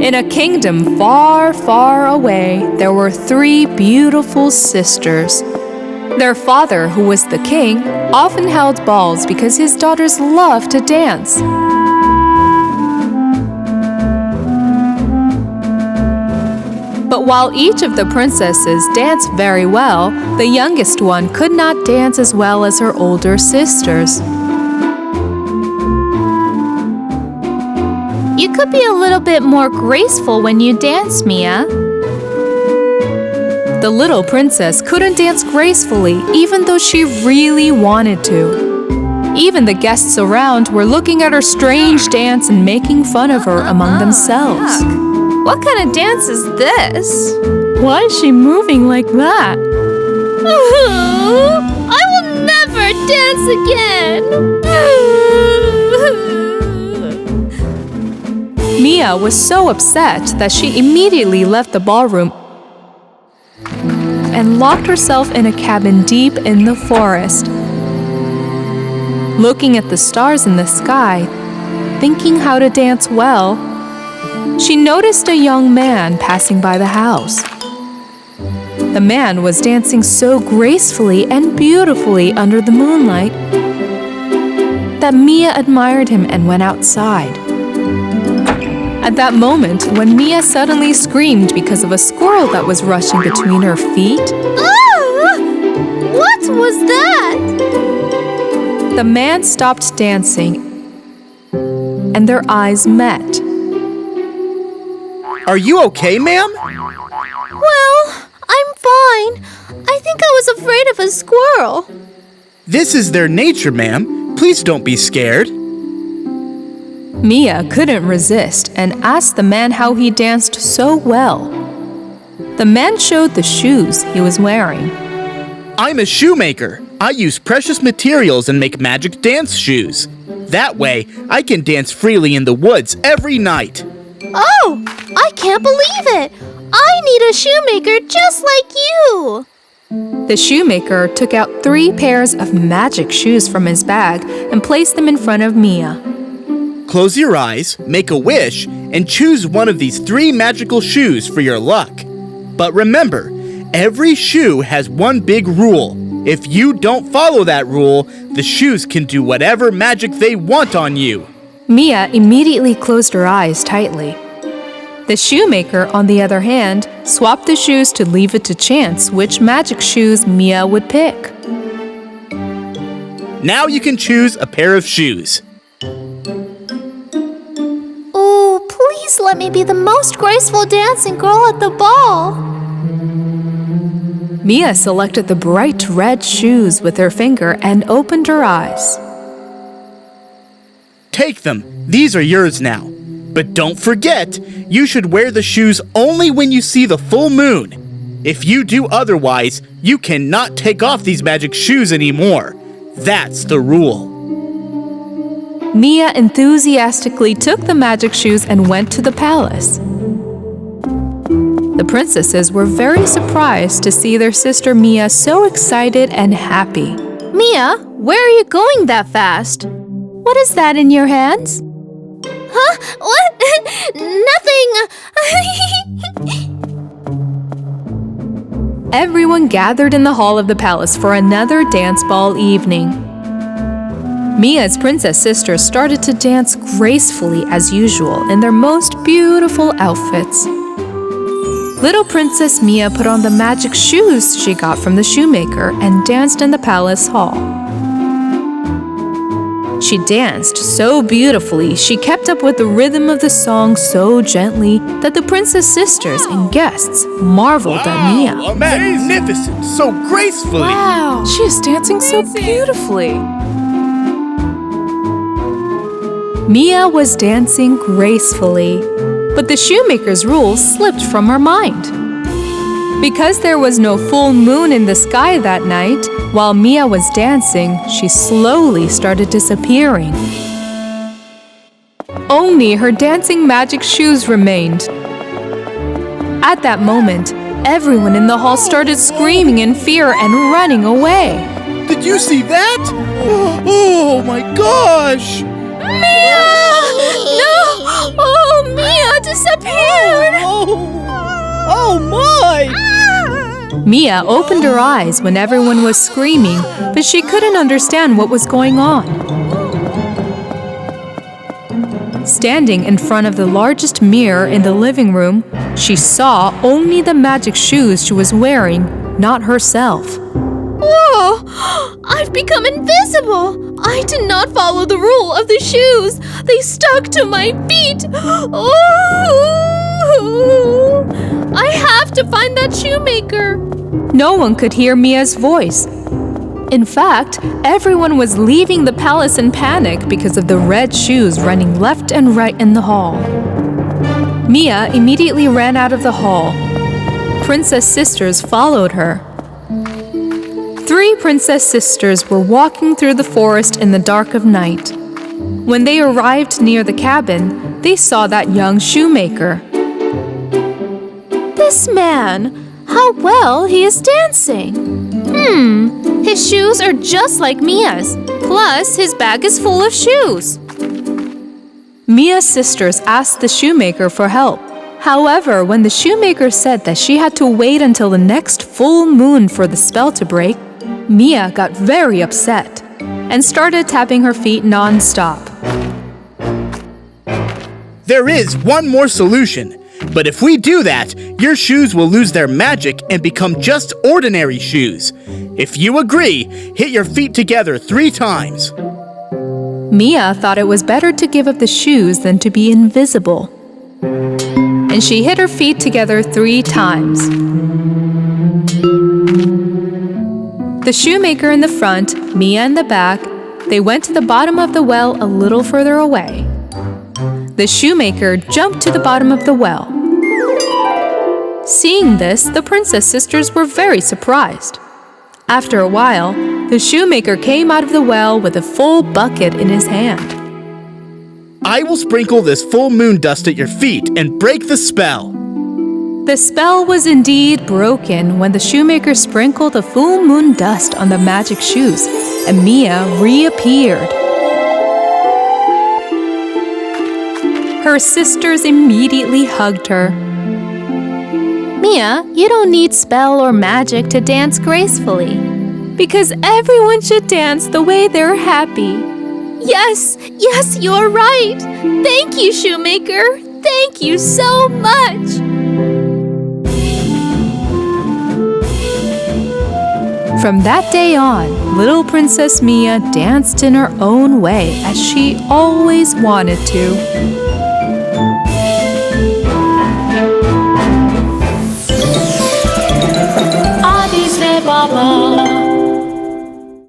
In a kingdom far, far away, there were 3 beautiful sisters. Their father, who was the king, often held balls because his daughters loved to dance. But while each of the princesses danced very well, the youngest one could not dance as well as her older sisters. You could be a little bit more graceful when you dance, Mia. The little princess couldn't dance gracefully, even though she really wanted to. Even the guests around were looking at her strange dance and making fun of her among themselves. Yuck. What kind of dance is this? Why is she moving like that? I will never dance again. Mia was so upset that she immediately left the ballroom and locked herself in a cabin deep in the forest. Looking at the stars in the sky, thinking how to dance well, she noticed a young man passing by the house. The man was dancing so gracefully and beautifully under the moonlight that Mia admired him and went outside. At that moment, when Mia suddenly screamed because of a squirrel that was rushing between her feet, Ah! What was that? the man stopped dancing and their eyes met. Are you okay, ma'am? Well, I'm fine. I think I was afraid of a squirrel. This is their nature, ma'am. Please don't be scared. Mia couldn't resist and asked the man how he danced so well. The man showed the shoes he was wearing. I'm a shoemaker. I use precious materials and make magic dance shoes. That way, I can dance freely in the woods every night. Oh, I can't believe it. I need a shoemaker just like you. The shoemaker took out 3 pairs of magic shoes from his bag and placed them in front of Mia. Close your eyes, make a wish, and choose one of these 3 magical shoes for your luck. But remember, every shoe has one big rule. If you don't follow that rule, the shoes can do whatever magic they want on you. Mia immediately closed her eyes tightly. The shoemaker, on the other hand, swapped the shoes to leave it to chance which magic shoes Mia would pick. Now you can choose a pair of shoes. Oh, please let me be the most graceful dancing girl at the ball. Mia selected the bright red shoes with her finger and opened her eyes. Take them. These are yours now. But don't forget, you should wear the shoes only when you see the full moon. If you do otherwise, you cannot take off these magic shoes anymore. That's the rule. Mia enthusiastically took the magic shoes and went to the palace. The princesses were very surprised to see their sister Mia so excited and happy. Mia, where are you going that fast? What is that in your hands? Huh? What? Nothing. Everyone gathered in the hall of the palace for another dance ball evening. Mia's princess sisters started to dance gracefully as usual in their most beautiful outfits. Little Princess Mia put on the magic shoes she got from the shoemaker and danced in the palace hall. She danced so beautifully, she kept up with the rhythm of the song so gently that the princess sisters and guests marveled at Mia. Magnificent! So gracefully! Wow, she is dancing so beautifully. Mia was dancing gracefully, but the shoemaker's rules slipped from her mind. Because there was no full moon in the sky that night, while Mia was dancing, she slowly started disappearing. Only her dancing magic shoes remained. At that moment, everyone in the hall started screaming in fear and running away. Did you see that? Oh my gosh! Mia! No! Oh, Mia disappeared! Mia opened her eyes when everyone was screaming, but she couldn't understand what was going on. Standing in front of the largest mirror in the living room, she saw only the magic shoes she was wearing, not herself. Whoa! I've become invisible! I did not follow the rule of the shoes! They stuck to my feet! Oh! I have to find that shoemaker! No one could hear Mia's voice. In fact, everyone was leaving the palace in panic because of the red shoes running left and right in the hall. Mia immediately ran out of the hall. Princess sisters followed her. 3 princess sisters were walking through the forest in the dark of night. When they arrived near the cabin, they saw that young shoemaker. This man! How well he is dancing! His shoes are just like Mia's. Plus, his bag is full of shoes. Mia's sisters asked the shoemaker for help. However, when the shoemaker said that she had to wait until the next full moon for the spell to break, Mia got very upset and started tapping her feet non-stop. There is one more solution, but if we do that, your shoes will lose their magic and become just ordinary shoes. If you agree, hit your feet together 3 times. Mia thought it was better to give up the shoes than to be invisible. And she hit her feet together 3 times. The shoemaker in the front, Mia in the back, they went to the bottom of the well a little further away. The shoemaker jumped to the bottom of the well. Seeing this, the princess sisters were very surprised. After a while, the shoemaker came out of the well with a full bucket in his hand. I will sprinkle this full moon dust at your feet and break the spell. The spell was indeed broken when the shoemaker sprinkled the full moon dust on the magic shoes, and Mia reappeared. Her sisters immediately hugged her. Mia, you don't need spell or magic to dance gracefully. Because everyone should dance the way they're happy. Yes, you're right. Thank you, shoemaker. Thank you so much. From that day on, little Princess Mia danced in her own way as she always wanted to.